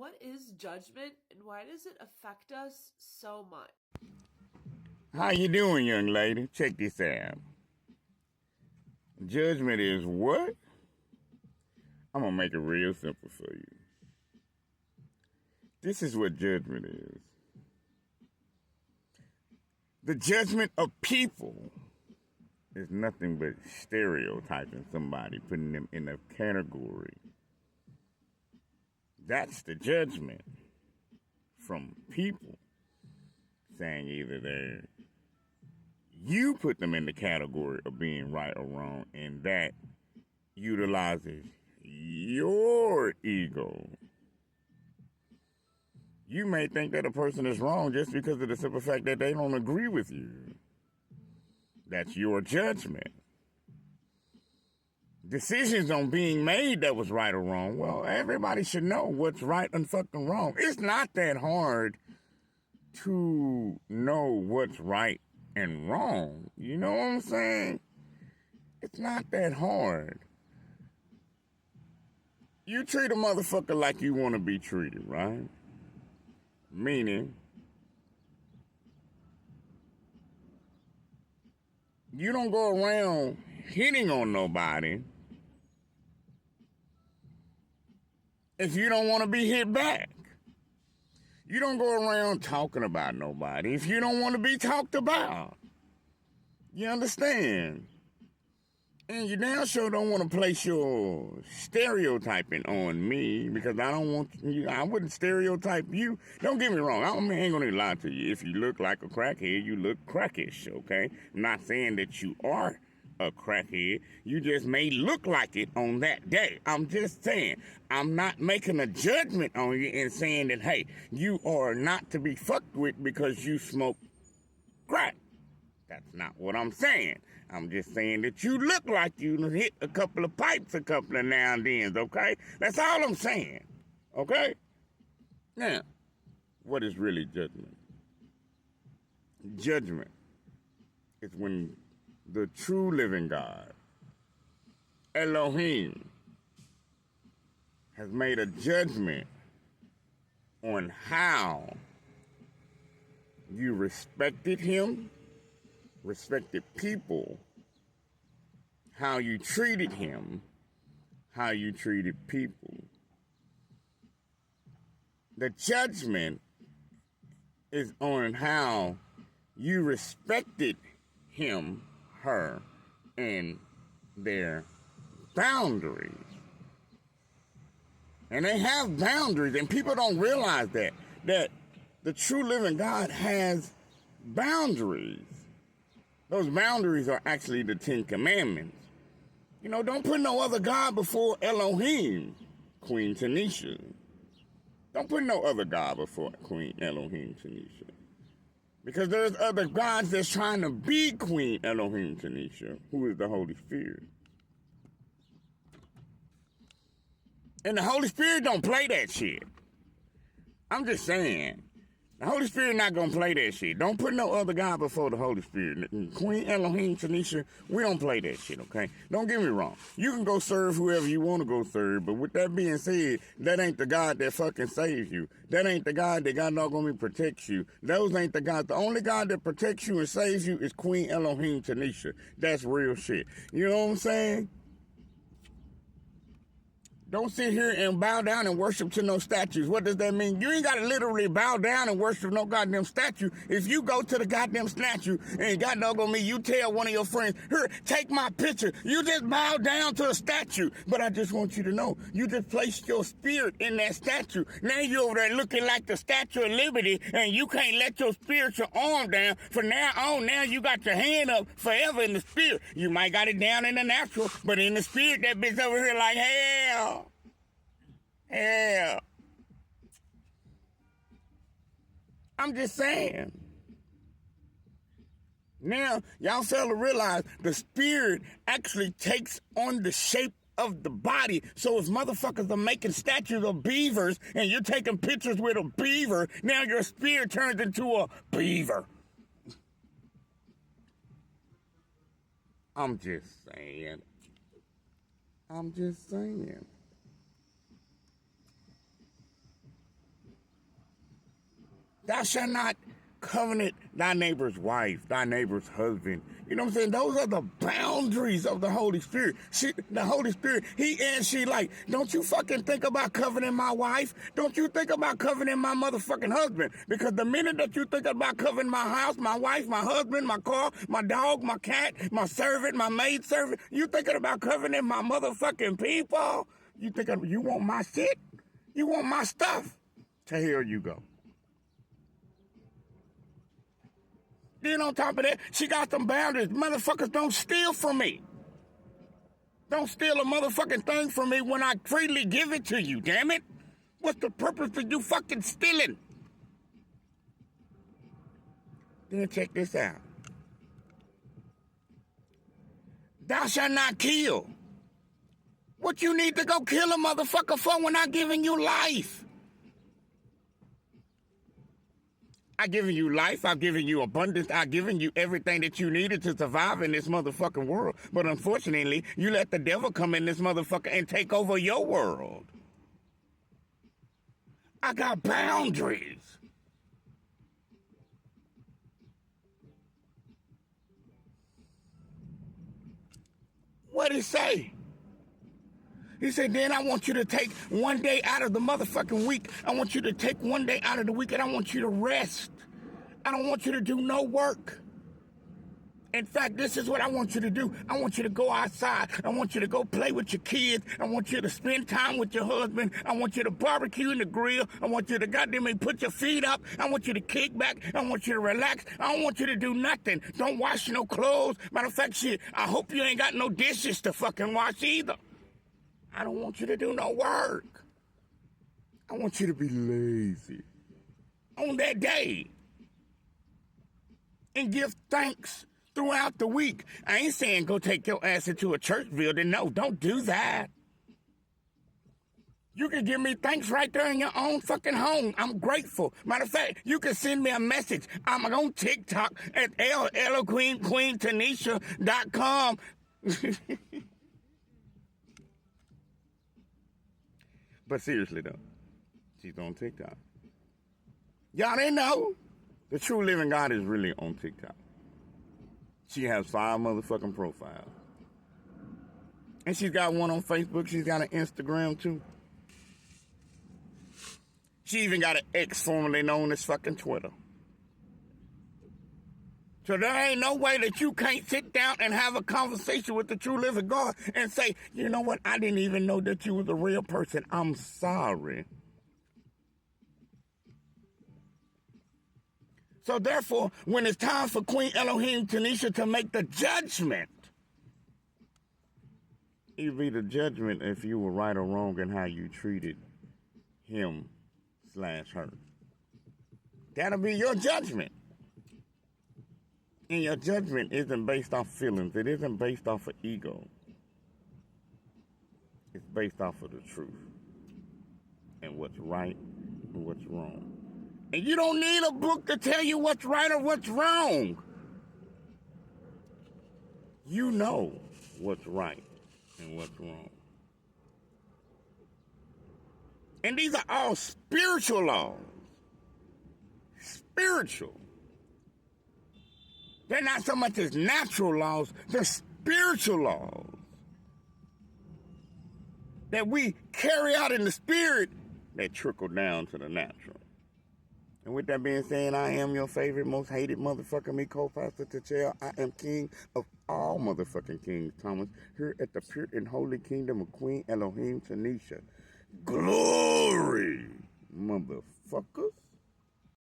what is judgment and why does it affect us so much? How you doing, young lady? Check this out. Judgment is what? I'm going to make it real simple for you. This is what judgment is. The judgment of people is nothing but stereotyping somebody, putting them in a category. That's the judgment from people, saying either you put them in the category of being right or wrong, and that utilizes your ego. You may think that a person is wrong just because of the simple fact that they don't agree with you. That's your judgment. Decisions on being made that was right or wrong. Well, everybody should know what's right and fucking wrong. It's not that hard to know what's right and wrong. You know what I'm saying? It's not that hard. You treat a motherfucker like you want to be treated, right? Meaning, you don't go around hitting on nobody if you don't want to be hit back. You don't go around talking about nobody if you don't want to be talked about. You understand? And you damn sure don't want to place your stereotyping on me because I don't want you. I wouldn't stereotype you. Don't get me wrong. I ain't gonna lie to you. If you look like a crackhead, you look crackish, okay? I'm not saying that you are a crackhead. You just may look like it on that day. I'm just saying. I'm not making a judgment on you and saying that, hey, you are not to be fucked with because you smoke crack. That's not what I'm saying. I'm just saying that you look like you hit a couple of pipes a couple of now and then, okay? That's all I'm saying, okay? Now, what is really judgment? Judgment is when the true living God, Elohim, has made a judgment on how you respected him, respected people, how you treated him, how you treated people. The judgment is on how you respected him, her, and their boundaries. And they have boundaries, and people don't realize that the true living God has boundaries. Those boundaries are actually the 10 Commandments. You know, don't put no other God before Elohim, Queen Tanisha. Don't put no other God before Queen Elohim Tanisha. Because there's other gods that's trying to be Queen Elohim Tanisha, who is the Holy Spirit. And the Holy Spirit don't play that shit. I'm just saying. The Holy Spirit not going to play that shit. Don't put no other God before the Holy Spirit. Queen Elohim Tanisha, we don't play that shit, okay? Don't get me wrong. You can go serve whoever you want to go serve, but with that being said, that ain't the God that fucking saves you. That ain't the God that God not going to protect you. Those ain't the God. The only God that protects you and saves you is Queen Elohim Tanisha. That's real shit. You know what I'm saying? Don't sit here and bow down and worship to no statues. What does that mean? You ain't got to literally bow down and worship no goddamn statue. If you go to the goddamn statue and God doggone me, you tell one of your friends, here, take my picture. You just bow down to a statue. But I just want you to know, you just placed your spirit in that statue. Now you over there looking like the Statue of Liberty and you can't let your spiritual arm down. From now on, now you got your hand up forever in the spirit. You might got it down in the natural, but in the spirit, that bitch over here like, hell. Hell. I'm just saying. Now, y'all fail to realize the spirit actually takes on the shape of the body. So if motherfuckers are making statues of beavers and you're taking pictures with a beaver, now your spirit turns into a beaver. I'm just saying. I'm just saying. Thou shalt not covenant thy neighbor's wife, thy neighbor's husband. You know what I'm saying? Those are the boundaries of the Holy Spirit. The Holy Spirit, he and she like, don't you fucking think about covenanting my wife. Don't you think about covenanting my motherfucking husband. Because the minute that you think about covenanting my house, my wife, my husband, my car, my dog, my cat, my servant, my maid servant, you thinking about covenanting my motherfucking people. You thinking, you want my shit? You want my stuff? To hell you go. Then on top of that, she got some boundaries. Motherfuckers don't steal from me. Don't steal a motherfucking thing from me when I freely give it to you, damn it. What's the purpose of you fucking stealing? Then check this out. Thou shalt not kill. What you need to go kill a motherfucker for when I giving you life? I've given you life. I've given you abundance. I've given you everything that you needed to survive in this motherfucking world. But unfortunately, you let the devil come in this motherfucker and take over your world. I got boundaries. What'd he say? He said, then I want you to take one day out of the motherfucking week. I want you to take one day out of the week and I want you to rest. I don't want you to do no work. In fact, this is what I want you to do. I want you to go outside. I want you to go play with your kids. I want you to spend time with your husband. I want you to barbecue in the grill. I want you to goddamn put your feet up. I want you to kick back. I want you to relax. I don't want you to do nothing. Don't wash no clothes. Matter of fact, shit, I hope you ain't got no dishes to fucking wash either. I don't want you to do no work. I want you to be lazy on that day and give thanks throughout the week. I ain't saying go take your ass into a church building. No, don't do that. You can give me thanks right there in your own fucking home. I'm grateful. Matter of fact, you can send me a message. I'm on TikTok at Tchai-Tinisha.com. But seriously, though, she's on TikTok. Y'all didn't know? The true living God is really on TikTok. She has 5 motherfucking profiles. And she's got one on Facebook. She's got an Instagram, too. She even got an X formerly known as fucking Twitter. So there ain't no way that you can't sit down and have a conversation with the true living God and say, you know what, I didn't even know that you was a real person. I'm sorry. So therefore, when it's time for Queen Elohim Tanisha to make the judgment, it'd be the judgment if you were right or wrong in how you treated him/her. That'll be your judgment. And your judgment isn't based off feelings. It isn't based off of ego. It's based off of the truth and what's right and what's wrong. And you don't need a book to tell you what's right or what's wrong. You know what's right and what's wrong. And these are all spiritual laws. Spiritual. They're not so much as natural laws, they're spiritual laws that we carry out in the spirit that trickle down to the natural. And with that being said, I am your favorite, most hated motherfucker, me, co-pastor Tchai. I am king of all motherfucking kings, Thomas, here at the pure and holy kingdom of Queen Elohim Tanisha. Glory, motherfuckers.